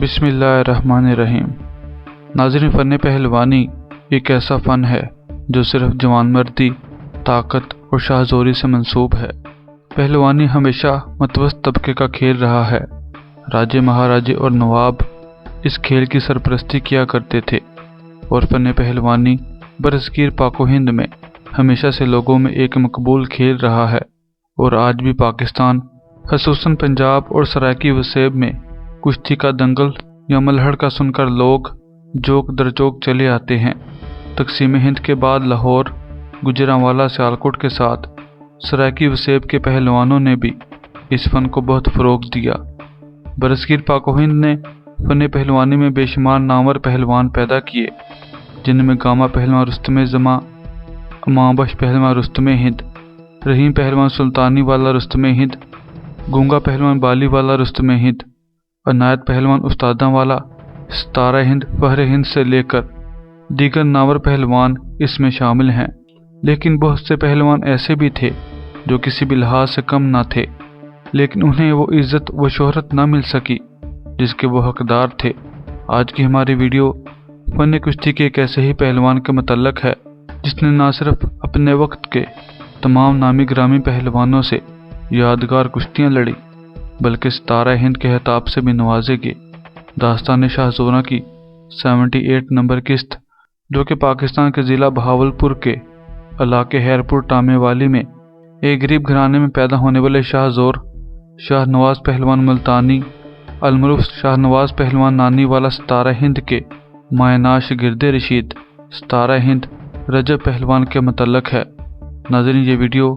बिस्मिल्लाहिर्रहमानिर्रहीम। नाज़रीन, फ़न पहलवानी एक ऐसा फ़न है जो सिर्फ जवानमर्दी, ताकत और शाहज़ोरी से मंसूब है। पहलवानी हमेशा मतवस्त तबके का खेल रहा है। राजे, महाराजे और नवाब इस खेल की सरपरस्ती किया करते थे और फ़न पहलवानी बरसगीर पाको हिंद में हमेशा से लोगों में एक मकबूल खेल रहा है और आज भी पाकिस्तान, ख़ुसूसन पंजाब और सराइकी वसेब में कुश्ती का दंगल या मल्हड़ का सुनकर लोग जोक दर जोक चले आते हैं। तकसीम हिंद के बाद लाहौर, गुजरांवाला, सियालकोट के साथ सराइकी वसेब के पहलवानों ने भी इस फ़न को बहुत फ़रोग़ दिया। बरसगीर पाको हिंद ने फ़न पहलवानी में बेशुमार नामवर पहलवान पैदा किए, जिनमें गामा पहलवान रुस्तमे ज़मा, अमाबख्श पहलवान रुस्तमे हिंद, रहीम पहलवान सुल्तानी वाला रुस्तमे हिंद, गूंगा पहलवान बाली वाला रुस्तमे हिंद, अनायत पहलवान उस्तादां वाला, सितारा हिंद, फहर हिंद से लेकर दीगर नामवर पहलवान इसमें शामिल हैं। लेकिन बहुत से पहलवान ऐसे भी थे जो किसी भी लिहाज से कम ना थे, लेकिन उन्हें वो इज़्ज़त व शोहरत ना मिल सकी जिसके वो हकदार थे। आज की हमारी वीडियो फ़न कुश्ती के एक ऐसे ही पहलवान के मुतल्लक है जिसने न सिर्फ अपने वक्त के तमाम नामी ग्रामी पहलवानों से यादगार कुश्तियाँ लड़ी, बल्कि सितारा हिंद के खिताब से भी नवाजे गए। दास्तान शाहज़ोरा की 78 नंबर किस्त, जो कि पाकिस्तान के ज़िला बहावलपुर के इलाके हैरपुर टामेवाली में एक गरीब घराने में पैदा होने वाले शाहज़ोर शाहनवाज़ पहलवान मुल्तानी अलमरूफ शाहनवाज़ पहलवान नानी वाला सितारा हिंद के मायनाश गिरदे रशीद सितारा हिंद रजब पहलवान के मुतल्लक है। नाज़रीन, ये वीडियो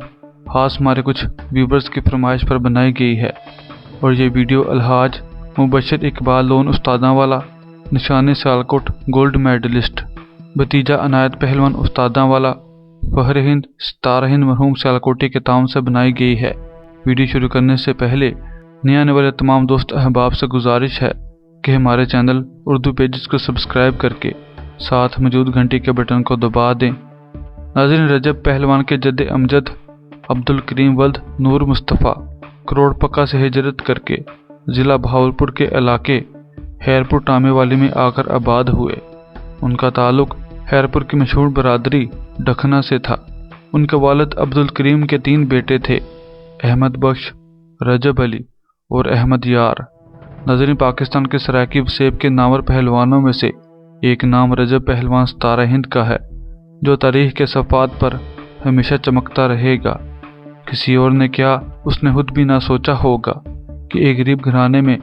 खास हमारे कुछ व्यूवर्स की फरमाइश पर बनाई गई है और ये वीडियो अलहाज मुबशर इकबाल लोन उस्तादां वाला, निशाने सियालकोट गोल्ड मेडलिस्ट, भतीजा अनायत पहलवान उस्तादां वाला, फहर हिंद सितारा हिंद मरहूम सियालकोटी के ताम से बनाई गई है। वीडियो शुरू करने से पहले नए आने वाले तमाम दोस्त अहबाब से गुजारिश है कि हमारे चैनल उर्दू पेजेस को सब्सक्राइब करके साथ मौजूद घंटी के बटन को दबा दें। नाज़रीन, रजब पहलवान के जद्द अमजद अब्दुल करीम वल्द नूर मुस्तफ़ा करोड़ पक्का से हिजरत करके ज़िला बहावलपुर के इलाके हैरपुर टामेवाली में आकर आबाद हुए। उनका ताल्लुक़ हैरपुर की मशहूर बरादरी डखना से था। उनके वालिद अब्दुल करीम के 3 बेटे थे, अहमद बख्श, रजब अली और अहमद यार। नाज़रीन, पाकिस्तान के सराइकी वसेब के नामवर पहलवानों में से एक नाम रजब पहलवान सितारा हिंद का है, जो तारीख़ के सफ़ात पर हमेशा चमकता रहेगा। किसी और ने क्या, उसने खुद भी ना सोचा होगा कि एक गरीब घराने में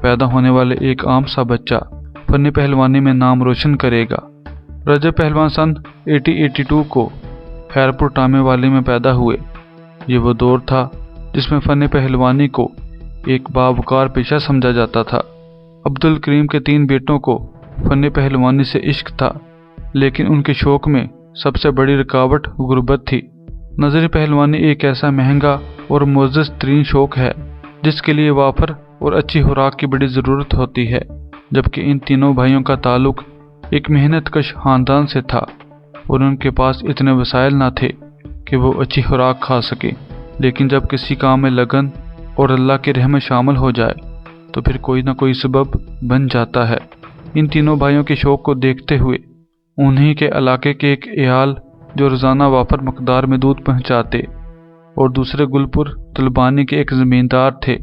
पैदा होने वाले एक आम सा बच्चा फ़न पहलवानी में नाम रोशन करेगा। रजब पहलवान सन 1882 को हैरपुर टामेवाली में पैदा हुए। ये वो दौर था जिसमें फ़न पहलवानी को एक बावकार पेशा समझा जाता था। अब्दुल करीम के 3 बेटों को फ़न पहलवानी से इश्क था, लेकिन उनके शौक़ में सबसे बड़ी रुकावट गुर्बत थी। नज़री पहलवानी एक ऐसा महंगा और मुअज़्ज़ज़ तरीन शौक़ है जिसके लिए वाफर और अच्छी खुराक की बड़ी ज़रूरत होती है, जबकि इन तीनों भाइयों का ताल्लुक़ एक मेहनत कश ख़ानदान से था और उनके पास इतने वसाइल ना थे कि वो अच्छी खुराक खा सके। लेकिन जब किसी काम में लगन और अल्लाह की रहमत शामिल हो जाए तो फिर कोई ना कोई सबब बन जाता है। इन तीनों भाइयों के शौक़ को देखते हुए उन्हीं के इलाके के एक एयाल, जो रोज़ाना वाफर मकदार में दूध पहुँचाते, और दूसरे गुलपुर तलबानी के एक ज़मींदार थे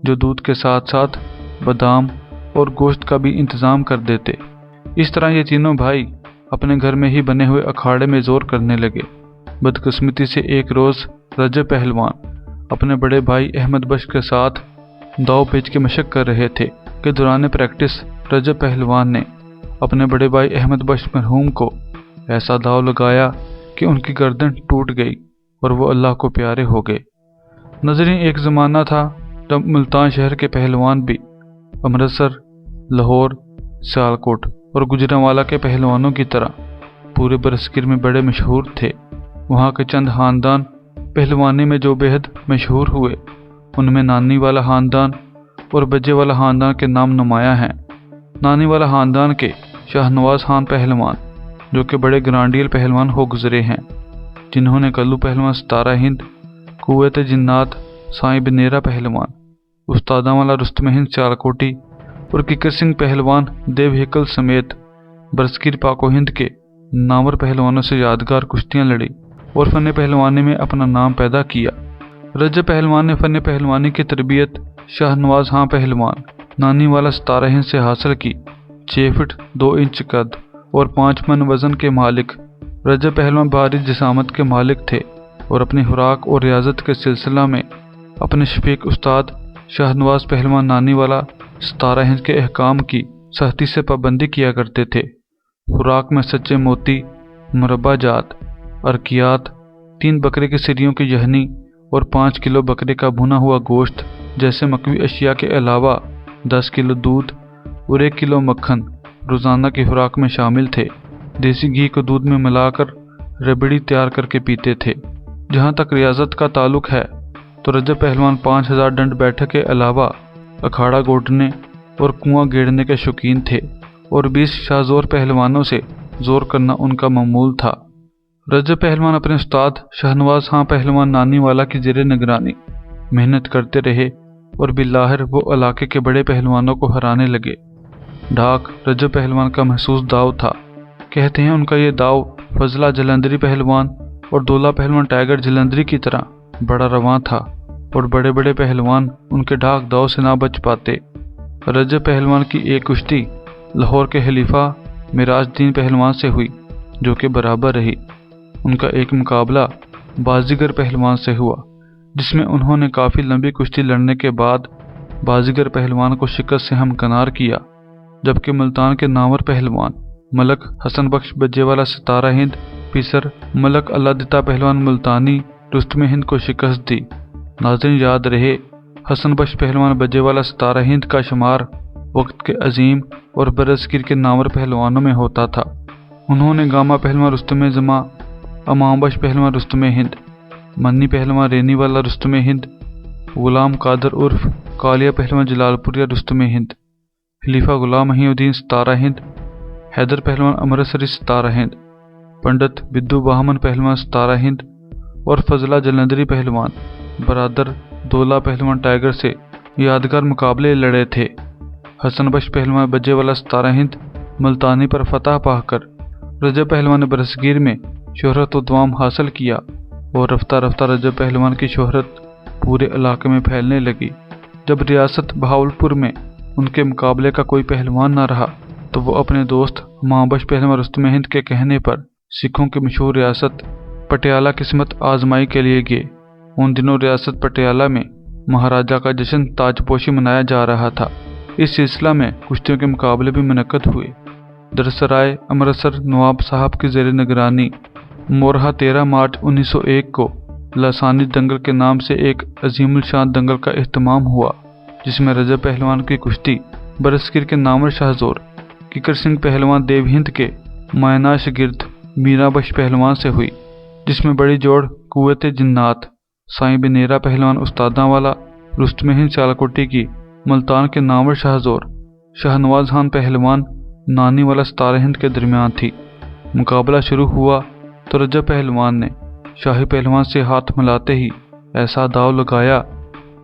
जो दूध के साथ साथ बादाम और गोश्त का भी इंतज़ाम कर देते। इस तरह ये तीनों भाई अपने घर में ही बने हुए अखाड़े में ज़ोर करने लगे। बदकिस्मती से एक रोज़ रजब पहलवान अपने बड़े भाई अहमद बख्श के साथ दाव पेच के मशक कर रहे थे कि दौरान प्रैक्टिस रजब पहलवान ने अपने बड़े भाई अहमद बख्श मरहूम को ऐसा दाव लगाया कि उनकी गर्दन टूट गई और वो अल्लाह को प्यारे हो गए। नज़रीन, एक ज़माना था जब मुल्तान शहर के पहलवान भी अमृतसर, लाहौर, सियालकोट और गुजरांवाला के पहलवानों की तरह पूरे बरसगीर में बड़े मशहूर थे। वहाँ के चंद ख़ानदान पहलवानी में जो बेहद मशहूर हुए, उनमें नानी वाला ख़ानदान और बज्जे वाला ख़ानदान के नाम नुमाया हैं। नानी वाला ख़ानदान के शाहनवाज़ खान पहलवान, जो कि बड़े ग्रांडियल पहलवान हो गुजरे हैं, जिन्होंने कल्लू पहलवान सितारा हिंद, कुव्वत जिन्नात साईं बनेरा पहलवान, उस्तादां वाला रुस्तमे हिंद सियालकोटी اور किकर सिंह पहलवान देव हेकल समेत बरसगीर पाको हिंद के नामवर पहलवानों से यादगार कुश्तियां लड़ी और फन पहलवानी में अपना नाम पैदा किया। रजब पहलवान ने फन पहलवानी की तरबियत शाहनवाज खां पहलवान नानी वाला 17 हिंद से हासिल की। 6 फुट 2 इंच कद और 5 मन वजन के मालिक रजब पहलवान भारी जिसामत के मालिक थे और अपनी खुराक और रियाजत के सिलसिला में अपने शफीक उस्ताद शाहनवाज पहलवान नानी वाला 17 हिंद के अहकाम की सख्ती से पाबंदी किया करते थे। खुराक में सच्चे मोती, मुरब्बा जात, अरकियात, 3 बकरे के सिरियों की यहनी और 5 किलो बकरे का भुना हुआ गोश्त जैसे मकवी अशिया के अलावा 10 किलो दूध और 1 किलो मक्खन रोज़ाना की खुराक में शामिल थे। देसी घी को दूध में मिलाकर रबड़ी तैयार करके पीते थे। जहाँ तक रियासत का ताल्लुक है तो रजब पहलवान 5000 दंड बैठक के अलावा अखाड़ा गोटने और कुआं गेड़ने के शौकीन थे और 20 शाहजोर पहलवानों से जोर करना उनका मामूल था। रजब पहलवान अपने उस्ताद शाहनवाज खां पहलवान नानी वाला की ज़ेरे निगरानी मेहनत करते रहे और बिलाहिर वो इलाके के बड़े पहलवानों को हराने लगे। ढाक रजब पहलवान का महसूस दाव था। कहते हैं उनका ये दाव फजला जलंधरी पहलवान और दौला पहलवान टाइगर जलंधरी की तरह बड़ा रवां था और बड़े बड़े पहलवान उनके ढाक दाव से ना बच पाते। रजब पहलवान की एक कुश्ती लाहौर के खलीफा मिराजुद्दीन पहलवान से हुई जो कि बराबर रही। उनका एक मुकाबला बाजीगर पहलवान से हुआ जिसमें उन्होंने काफ़ी लंबी कुश्ती लड़ने के बाद बाजीगर पहलवान को शिकस्त से हमकनार किया, जबकि मुल्तान के नामवर पहलवान मलक हसन बख्श बज्जेवाला 17 हिंद पीसर मलक अल्लादिता पहलवान मुल्तानी रुस्तमे हिंद को शिकस्त दी। नाज़रीन याद रहे, हसन बख्श पहलवान बज्जेवाला 17 हिंद का शुमार वक्त के अजीम और बरसगीर के नामवर पहलवानों में होता था। उन्होंने गामा पहलवान रुस्तमे जमा, अमाम बख्श पहलवान रुस्तमे हिंद, मन्नी पहलवान रेनी वाला रुस्तमे हिंद, गुलाम कादर उर्फ कालिया पहलवान जलालपुरिया रुस्तमे हिंद, खलीफा गुलाम महीउद्दीन 17 हिंद, हैदर पहलवान अमृतसरी 17 हिंद, पंडित बिद्दू बहामन पहलवान 17 हिंद और फजला जलंधरी पहलवान बरादर दौला पहलवान टाइगर से यादगार मुकाबले लड़े थे। हसन बख्श पहलवान बज्जेवाला 17 हिंद मुल्तानी पर फतह पाकर रजब पहलवान ने बरसगीर में शोहरत व दवाम हासिल किया और रफ्ता रफ्ता रजब पहलवान की शोहरत पूरे इलाके में फैलने लगी। जब रियासत बहावलपुर में उनके मुकाबले का कोई पहलवान न रहा तो वो अपने दोस्त अमाम बख्श पहलवान रुस्तमे हिंद के कहने पर सिखों की मशहूर रियासत पटियाला किस्मत आजमाई के लिए गए। उन दिनों रियासत पटियाला में महाराजा का जश्न ताजपोशी मनाया जा रहा था। इस सिलसिला में कुश्तियों के मुकाबले भी मुनक्कद हुए। दरसराय अमृतसर नवाब साहब की ज़ेर निगरानी मोरहा 13 मार्च 1901 को लासानी दंगल के नाम से एक अजीमुल शान दंगल का इख्तिमाम हुआ, जिसमें रजब पहलवान की कुश्ती बरसगीर के नामवर शाहजोर किकर सिंह पहलवान देव हिंद के मायना शागिर्द मीरा बख्श पहलवान से हुई, जिसमें बड़ी जोड़ कुव्वत जिन्नात साईं बनेरा पहलवान उस्तादा वाला रुस्तमे हिंद सियालकोटी की मुल्तान के नामवर शाहजोर शाहनवाज खान पहलवान नानी वाला 17 हिंद के दरमियान थी। मुकाबला शुरू हुआ तो रजब पहलवान ने शाही पहलवान से हाथ मिलाते ही ऐसा दाव लगाया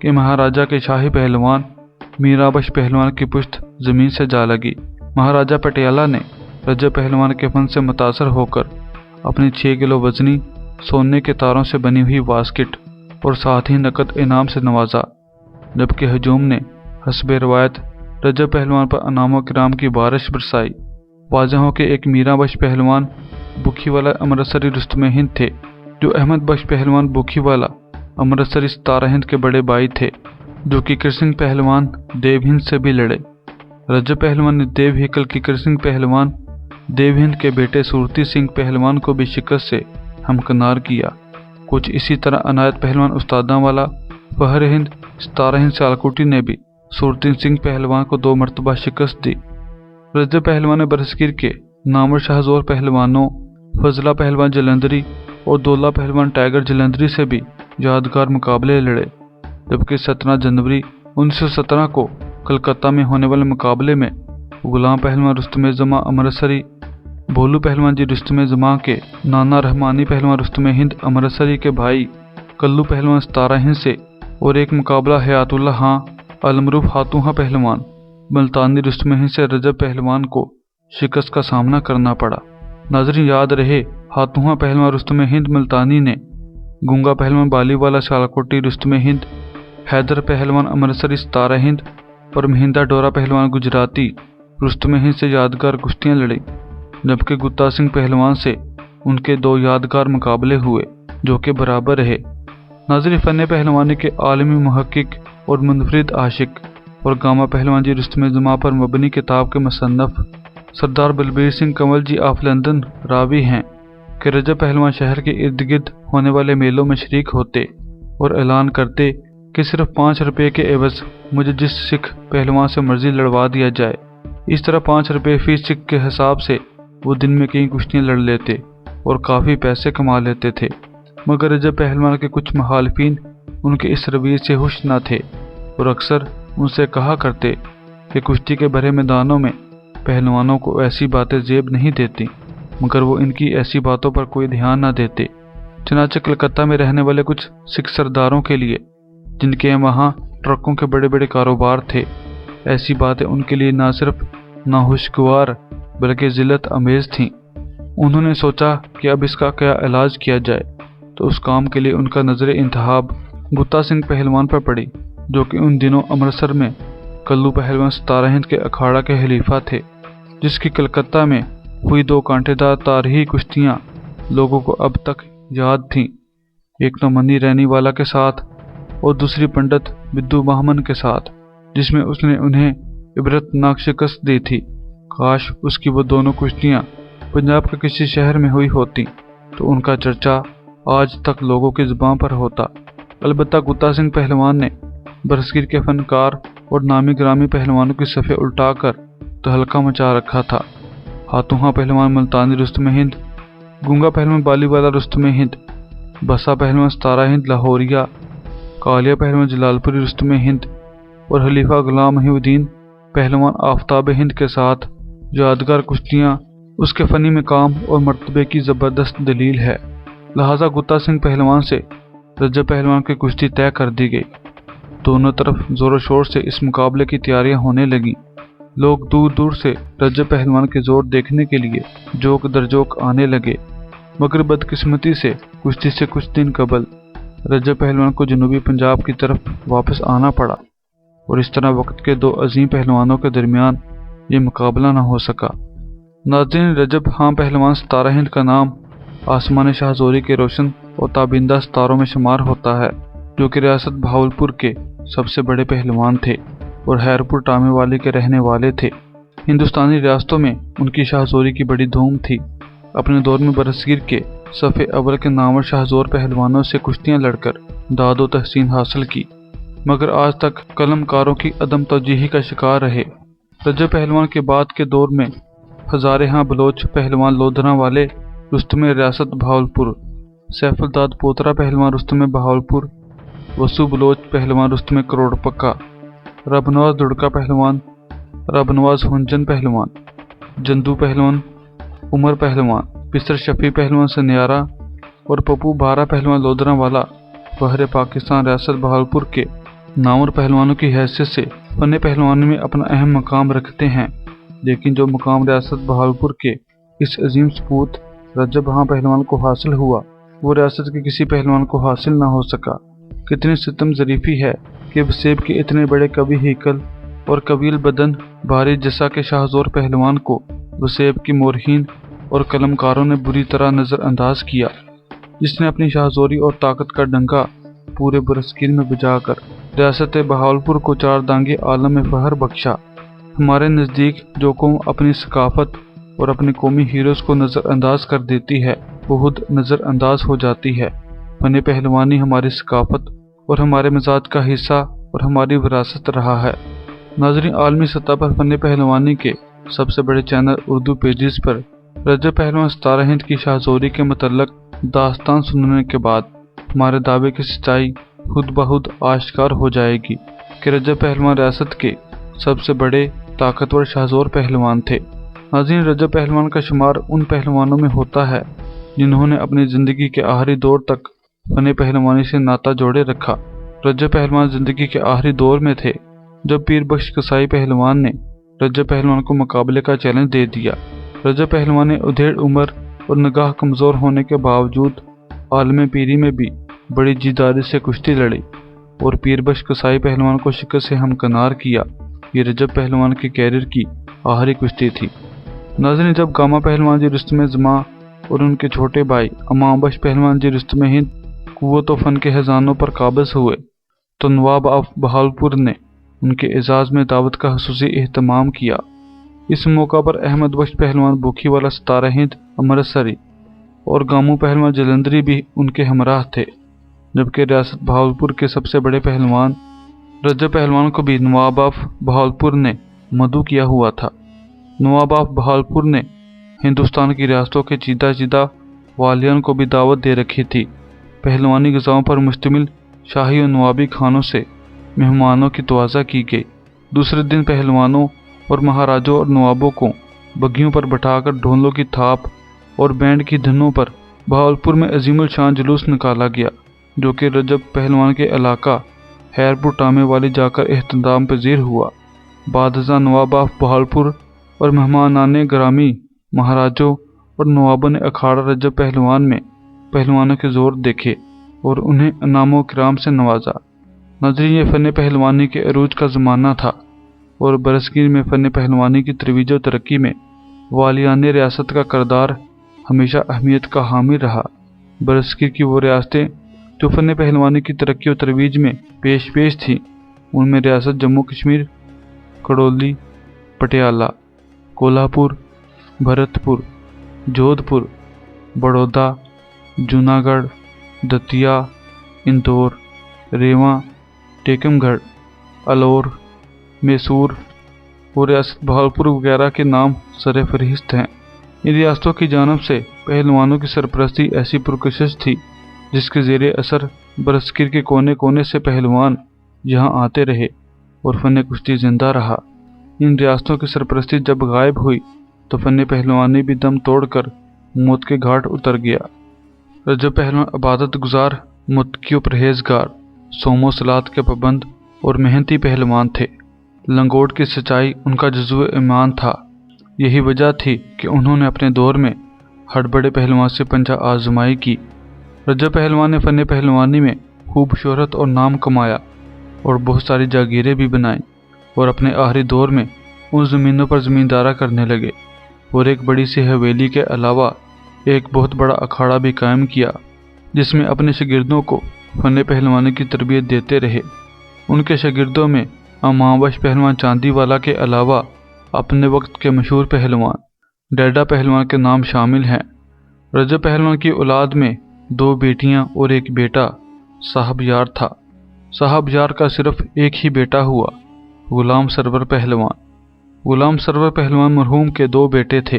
कि महाराजा के शाही पहलवान मीरा बख्श पहलवान की पुश्त ज़मीन से जा लगी। महाराजा पटियाला ने रजब पहलवान के फन से मुतासर होकर अपनी 6 किलो वजनी सोने के तारों से बनी हुई वास्किट और साथ ही नकद इनाम से नवाजा, जबकि हजूम ने हस्बे रवायत रजब पहलवान पर अनामो किराम की बारिश बरसाई। वाज़ह हो कि एक मीरा बख्श पहलवान बुखीवाला अमृतसरी रुस्तमे हिंद थे, जो अहमद बख्श पहलवान बुखीवाला अमृतसरी 17 हिंद के बड़े भाई थे, जो किकर सिंह पहलवान देव हिंद से भी लड़े। रजब पहलवान ने देव हेकल किकर सिंह पहलवान देव हिंद के बेटे सूरती सिंह पहलवान को भी शिकस्त से हमकनार किया। कुछ इसी तरह अनायत पहलवान उस्तादा वाला फहर हिंद 17 हिंद सियालकोटी ने भी सूरती सिंह पहलवान को 2 मरतबा शिकस्त दी। रजब पहलवान ने बरसगीर के नामवर शाहजोर पहलवानों फजला पहलवान जलंधरी और दौला पहलवान टाइगर जलंधरी से भी यादगार मुकाबले लड़े, जबकि 17 जनवरी 1917 को कलकत्ता में होने वाले मुकाबले में गुलाम पहलवान रुस्तमे जमा अमृतसरी, भोलू पहलवान जी रुस्तमे जमा के नाना रहमानी पहलवान रुस्तमे हिंद अमृतसरी के भाई कल्लू पहलवान 17 हिंद से और एक मुकाबला हयातुल्लाह खां अलमरूफ हातूहा पहलवान ملتانی رستم ہند سے رجب پہلوان کو شکست کا سامنا کرنا پڑا۔ ناظرین یاد رہے، ہاتھواں پہلوان رستم ہند ملتانی نے گونگا پہلوان بالی والا سیالکوٹی رستم ہند، حیدر پہلوان امرتسری ستارہ ہند اور مہندا ڈورا پہلوان گجراتی رستم ہند سے یادگار کشتیاں لڑیں، جبکہ گتا سنگھ پہلوان سے ان کے 2 یادگار مقابلے ہوئے جو کہ برابر رہے۔ ناظرین فن پہلوانی کے عالمی محقق اور منفرد عاشق اور گاما پہلوان جی رستم جماع پر مبنی کتاب کے مصنف سردار بلبیر سنگھ کنول جی آف لندن راوی ہیں کہ رجب پہلوان شہر کے ارد گرد ہونے والے میلوں میں شریک ہوتے اور اعلان کرتے کہ صرف 5 روپے کے عوض مجھے جس سکھ پہلوان سے مرضی لڑوا دیا جائے۔ اس طرح 5 روپے فی سکھ کے حساب سے وہ دن میں کئی کشتیاں لڑ لیتے اور کافی پیسے کما لیتے تھے، مگر رجب پہلوان کے کچھ مخالفین ان کے اس رویے سے خوش نہ تھے اور اکثر ان سے کہا کرتے کہ کشتی کے بھرے میدانوں میں پہلوانوں کو ایسی باتیں زیب نہیں دیتی، مگر وہ ان کی ایسی باتوں پر کوئی دھیان نہ دیتے۔ چنانچہ کلکتہ میں رہنے والے کچھ سکھ سرداروں کے لیے، جن کے وہاں ٹرکوں کے بڑے بڑے کاروبار تھے، ایسی باتیں ان کے لیے نہ صرف ناخوشگوار بلکہ ذلت امیز تھیں۔ انہوں نے سوچا کہ اب اس کا کیا علاج کیا جائے، تو اس کام کے لیے ان کا نظر انتخاب گتا سنگھ پہلوان پر پڑی، جو کہ ان دنوں امرتسر میں کلو پہلوان ستارہ ہند کے اکھاڑا کے خلیفہ تھے، جس کی کلکتہ میں ہوئی 2 کانٹے دار تاریخی کشتیاں لوگوں کو اب تک یاد تھیں، ایک تو منی رینی والا کے ساتھ اور دوسری پنڈت بدو بہمن کے ساتھ، جس میں اس نے انہیں عبرتناک شکست دی تھی۔ کاش اس کی وہ دونوں کشتیاں پنجاب کے کسی شہر میں ہوئی ہوتی تو ان کا چرچا آج تک لوگوں کی زبان پر ہوتا۔ البتہ گتا سنگھ پہلوان نے برصغیر کے فنکار اور نامی گرامی پہلوانوں کی صفیں الٹا کر تہلکہ مچا رکھا تھا۔ ہاتھواں پہلوان ملتانی رستم ہند، گونگا پہلوان بالی والا رستم ہند، بسا پہلوان ستارہ ہند لاہوریا، کالیا پہلوان جلال پوری رستم ہند اور خلیفہ غلام محی الدین پہلوان آفتاب ہند کے ساتھ یادگار کشتیاں اس کے فنی مقام اور مرتبے کی زبردست دلیل ہے۔ لہذا گتا سنگھ پہلوان سے رجب پہلوان کی کشتی طے کر دی گئی۔ دونوں طرف زور و شور سے اس مقابلے کی تیاریاں ہونے لگیں۔ لوگ دور دور سے رجب پہلوان کے زور دیکھنے کے لیے جوک در جوک آنے لگے، مگر بدقسمتی سے کشتی سے کچھ دن قبل رجب پہلوان کو جنوبی پنجاب کی طرف واپس آنا پڑا اور اس طرح وقت کے 2 عظیم پہلوانوں کے درمیان یہ مقابلہ نہ ہو سکا۔ ناظرین رجب خان پہلوان ستارہ ہند کا نام آسمان شاہ زوری کے روشن اور تابندہ ستاروں میں شمار ہوتا ہے، جو کہ ریاست بہاولپور کے سب سے بڑے پہلوان تھے اور حیرپور ٹامے والی کے رہنے والے تھے۔ ہندوستانی ریاستوں میں ان کی شاہ زوری کی بڑی دھوم تھی۔ اپنے دور میں برصغیر کے صف اول کے نامور شاہ زور پہلوانوں سے کشتیاں لڑ کر داد و تحسین حاصل کی، مگر آج تک قلم کاروں کی عدم توجہی کا شکار رہے۔ رجب پہلوان کے بعد کے دور میں ہزارے بلوچ پہلوان لودھنا والے رستم ریاست بہاولپور، سیف الداد پوترا پہلوان رستم بہاولپور، وسو بلوچ پہلوان رستم کروڑ پکا، رب نواز دڑکا پہلوان، رب نواز ہنجن پہلوان، جندو پہلوان، عمر پہلوان، پسر شفیع پہلوان سنیارا اور پپو بارہ پہلوان لودھنا والا بحر پاکستان ریاست بہاولپور کے نامور پہلوانوں کی حیثیت سے فن پہلوانی میں اپنا اہم مقام رکھتے ہیں، لیکن جو مقام ریاست بہاولپور کے اس عظیم سپوت رجب خان پہلوان کو حاصل ہوا، وہ ریاست کے کسی پہلوان کو حاصل نہ ہو سکا۔ کتنی ستم ظریفی ہے کہ وسیب کے اتنے بڑے کبھی ہیکل اور قبیل بدن بھاری جسا کے شاہ زور پہلوان کو وسیب کی مورخین اور قلم کاروں نے بری طرح نظر انداز کیا، جس نے اپنی شاہ زوری اور طاقت کا ڈنکا پورے برصغیر میں بجا کر ریاست بہاولپور کو 4 دانگی عالم میں فخر بخشا۔ ہمارے نزدیک جو قوم اپنی ثقافت اور اپنے قومی ہیروز کو نظر انداز کر دیتی ہے، وہ خود نظر انداز ہو جاتی ہے۔ فن پہلوانی ہماری ثقافت اور ہمارے مزاج کا حصہ اور ہماری وراثت رہا ہے۔ ناظرین، عالمی سطح پر فن پہلوانی کے سب سے بڑے چینل اردو پیجز پر رجب پہلوان ستارہ ہند کی شاہ زوری کے متعلق داستان سننے کے بعد ہمارے دعوے کی سچائی خود بخود آشکار ہو جائے گی کہ رجب پہلوان ریاست کے سب سے بڑے طاقتور شاہ زور پہلوان تھے۔ ناظرین، رجب پہلوان کا شمار ان پہلوانوں میں ہوتا ہے جنہوں نے اپنی زندگی کے آخری دور تک فن پہلوانی سے ناطہ جوڑے رکھا۔ رجب پہلوان زندگی کے آخری دور میں تھے जब पीर बख्श कसाई पहलवान ने रजब पहलवान को मुकाबले का चैलेंज दे दिया। रजब पहलवान ने उधेड़ उम्र और निगाह कमज़ोर होने के बावजूद आलम पीरी में भी बड़ी जिद्दारी से कुश्ती लड़ी और पीर बख्श कसाई पहलवान को शिकस्त से हमकनार किया। ये रजब पहलवान के कैरियर की आखिरी कुश्ती थी। नाज़रीन, जब गामा पहलवान जी रुस्तम जमा और उनके छोटे भाई अमाम बख्श पहलवान जी रुस्तम हिंद कुव्वत व फन के खजानों पर काबिज हुए तो नवाब ऑफ बहावलपुर ने उनके एजाज़ में दावत का खुसूसी एहतमाम किया। इस मौका पर अहमद बख्श पहलवान बुखी वाला सतारा हिंद अमृतसरी और गामू पहलवान जलंधरी भी उनके हमराह थे, जबकि रियासत बहावलपुर के सबसे बड़े पहलवान रजब पहलवान को भी नवाब ऑफ बहावलपुर ने मदऊ किया हुआ था। नवाब ऑफ बहावलपुर ने हिंदुस्तान की रियासतों के चीदा चीदा वालियान को भी दावत दे रखी थी। पहलवानी ग़ज़ाओं पर मुश्तमिल शाही और नवाबी खानों से मेहमानों की तवाज़ा की गई। दूसरे दिन पहलवानों और महाराजों और नवाबों को बग्घियों पर बैठाकर ढोलों की थाप और बैंड की धुनों पर बहावलपुर में अजीमुल शान जुलूस निकाला गया, जो कि रजब पहलवान के इलाका हैरपुर टामे वाली जाकर एहतमाम पजीर हुआ। बादशाह नवाब ऑफ बहावलपुर और मेहमानाने ग्रामी महाराजों और नवाबों ने अखाड़ा रजब पहलवान में पहलवानों के जोर देखे और उन्हें इनामों किराम से नवाजा। नाज़रीन, ये फ़न पहलवानी के अरूज का ज़माना था और बरसगीर में फ़न पहलवानी की तरवीज और तरक्की में वालियान रियासत का किरदार हमेशा अहमियत का हामी रहा। बरसगीर की वो रियासतें जो फ़न पहलवानी की तरक्की और तरवीज में पेश थीं, उनमें रियासत जम्मू कश्मीर, कड़ौली, पटियाला, कोल्हापुर, भरतपुर, जोधपुर, बड़ौदा, जूनागढ़, दतिया, इंदौर, रेवा, टीकमगढ़, अलौर, मैसूर और रियासत बहावलपुर वगैरह के नाम सर फहरिस्त हैं। इन रियासतों की जानब से पहलवानों की सरपरस्ती ऐसी पुरकशिश थी जिसके ज़ेरे असर बरसगीर के कोने कोने से पहलवान यहाँ आते रहे और फ़न कुश्ती जिंदा रहा। इन रियासतों की सरपरस्ती जब गायब हुई तो फ़न पहलवानी भी दम तोड़कर मौत के घाट उतर गया। रजब पहलवान इबादत गुजार, मुत्तकी व परहेजगार, सोमो सलात के पाबंद और मेहनती पहलवान थे। लंगोट की सच्चाई उनका जज़्बे ईमान था। यही वजह थी कि उन्होंने अपने दौर में हर बड़े पहलवान से पंजा आजमाई की। रजब पहलवान ने फ़न पहलवानी में खूब शोहरत और नाम कमाया और बहुत सारी जागीरें भी बनाईं और अपने आखिरी दौर में उन ज़मीनों पर ज़मींदारा करने लगे और एक बड़ी सी हवेली के अलावा एक बहुत बड़ा अखाड़ा भी कायम किया, जिसमें अपने शागिर्दों को फ़न पहलवानी की तरबियत देते रहे। उनके शागिर्दों में अमाम बख्श पहलवान चांदीवाला के अलावा अपने वक्त के मशहूर पहलवान डैडा पहलवान के नाम शामिल हैं। रजब पहलवान की औलाद में 2 बेटियां और 1 बेटा साहब यार था। साहब यार का सिर्फ एक ही बेटा हुआ, गुलाम सरवर पहलवान। गुलाम सरवर पहलवान मरहूम के 2 बेटे थे,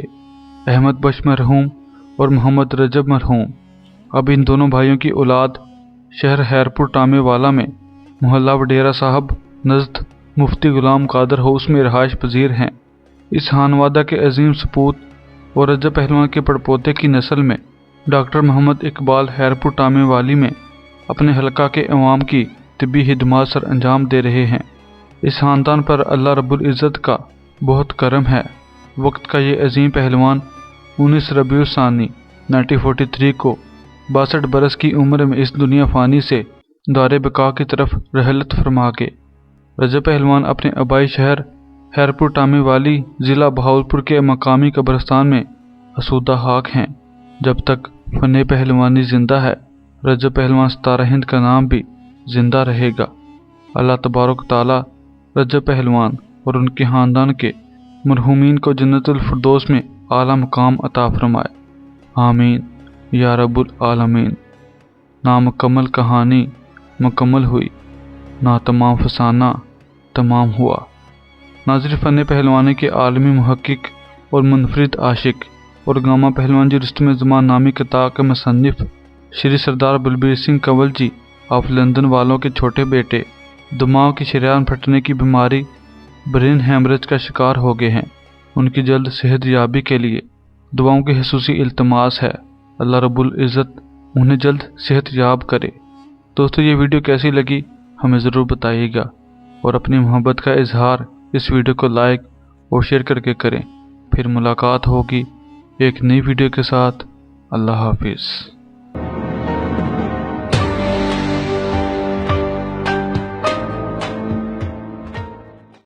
अहमद बख्श मरहूम और मोहम्मद रजब मरहूम। अब इन दोनों भाइयों की औलाद शहर हैरपुर टामे वाला में मोहल्ला वडेरा साहब नज़द मुफ्ती गुलाम कादर हाउस में रहायश पजीर हैं। इस खानवादा के अजीम सपूत और रजब पहलवान के पड़पोते की नस्ल में डॉक्टर मोहम्मद इकबाल हैरपुर टामे वाली में अपने हलका के अवाम की तिब्बी खिदमात सर अंजाम दे रहे हैं। इस ख़ानदान पर अल्लाह रब्बुल इज़्ज़त का बहुत करम है। वक्त का ये अजीम पहलवान 19 रबीउल सानी 1943 को 62 बरस की उम्र में इस दुनिया फ़ानी से दारे बका की तरफ रहलत फरमा गए। रजब पहलवान अपने आबाई शहर हैरपुर टामे वाली ज़िला बहावलपुर के मकामी कब्रिस्तान में आसूदा खाक हैं। जब तक फ़न पहलवानी ज़िंदा है, रजब पहलवान सतारा हिंद का नाम भी ज़िंदा रहेगा। अल्लाह तबारक ताला रजब पहलवान और उनके ख़ानदान के मरहूमीन को जन्नतुल फिरदौस में आला मकाम अता फरमाए। आमीन या रब्बुल आलमीन। नामुकम्मल कहानी मुकम्मल हुई, ना तमाम फसाना तमाम हुआ। नाज़रीन, फ़न पहलवानी के आलमी मुहक्किक और मुनफरिद आशिक और गामा पहलवान जी रुस्तम ज़मान नामी किताब के मुसन्निफ़ श्री सरदार बलबीर सिंह कंवल जी ऑफ लंदन वालों के छोटे बेटे दिमाग की शरेयान फटने की बीमारी ब्रेन हेमरेज का शिकार हो गए हैं। उनकी जल्द सेहत याबी के लिए दुआओं की खसूसी इल्तमास है। अल्लाह रब्बुल इज़्ज़त उन्हें जल्द सेहत याब करे। दोस्तों, ये वीडियो कैसी लगी हमें ज़रूर बताइएगा। اور اپنی محبت کا اظہار اس ویڈیو کو لائک اور شیئر کر کے کریں۔ پھر ملاقات ہوگی ایک نئی ویڈیو کے ساتھ۔ اللہ حافظ۔